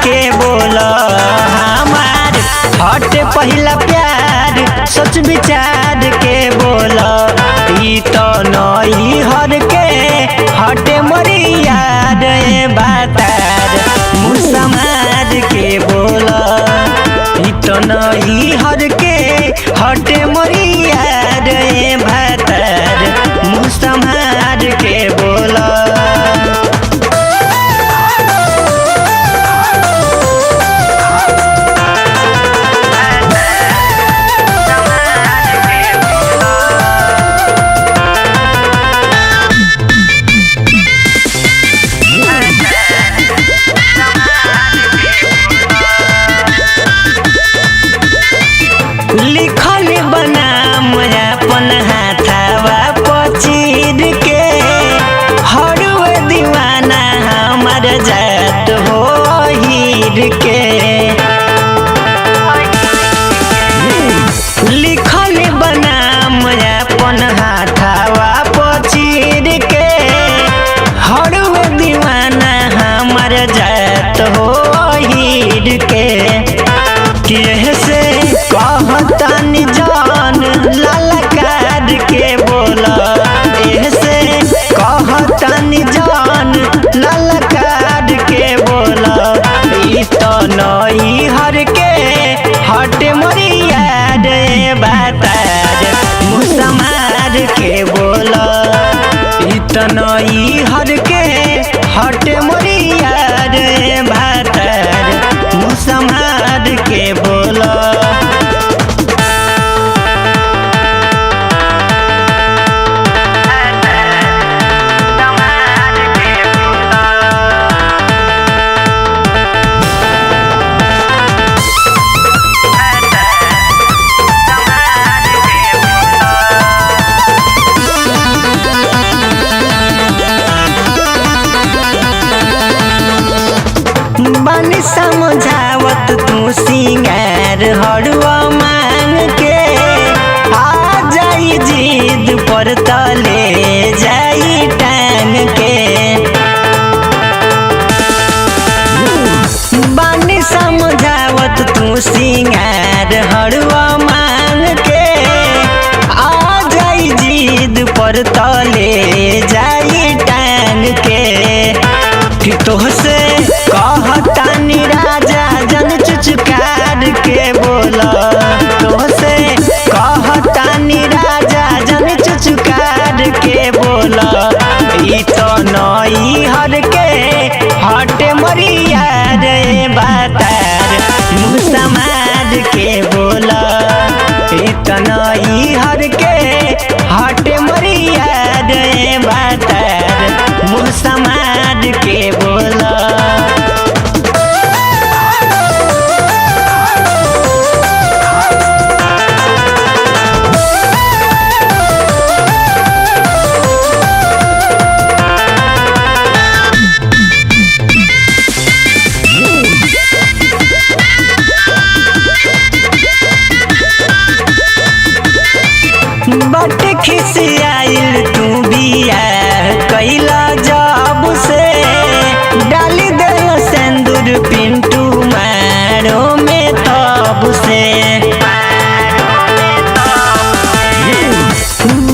के बोला हमार हटे पहला प्यार सोच विचार के बोला ई तो नई हर के हटे मोरी याद बातार मुँह समाज के बोला ई तो नई हर के हटे मोरी याद बातार मुँह समाज के बोला। लिखल बनाम अपन हाथवा पचीर के हरुए दीवाना हमार जात हो हीर के लिखल बनाम अपन हाथवा पचीर के हरुए दीवाना हमार जात हो हीर के से कहतानी जान ललकार के बोला ऐसे कहतानी जान ललकार के बोला ई तो नई हर के हट मोरी याद बातार मुँह समाज के बोला ई तो नई हर के हट मोरी याद बातार मुँह समाज के बोला। बानी समझावत तू सिंगार हरुआ मांग के आ जाई जिद पर तले जाई टांग के बानी समझावत तू सिंगार हरुआ मांग के आ जाई जिद पर तले जाई टांग के तोहसे कहतानी राजा जन चुचकार के बोला तोहसे कहतानी राजा जन चुचकार के बोला ई तो नई हर के हटे मोरी याद बातार मुँह समाज के बोला ई तो नई हर के हटे मोरी याद बातार मुँह समाज के बोला। बट खिसियाइल तू बिया कैला जब से डाली दे सिंदूर पिंटू मारो में तब से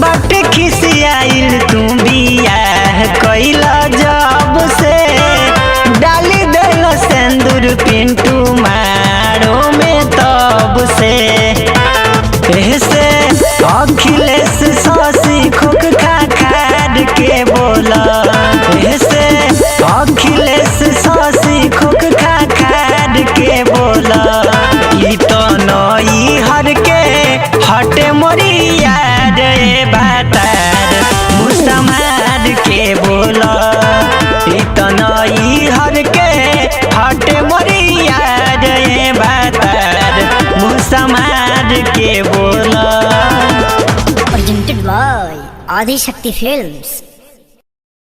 बट खिसियाइल तू बिया कैला जब से डाली दे सिंदूर पिंटू मारो में तब से ऐसे अखिलेश शशि खोख खाड़ के बोला ऐसे अखिलेश शशि खोख खाड़ के बोला ई तो नई हर के हटे मोरी याद बातार मुँह समाज के बोला ई तो नई हर के हटे मोरी याद बातार मुँह समाज के बोला। Presented by Adi Shakti Films।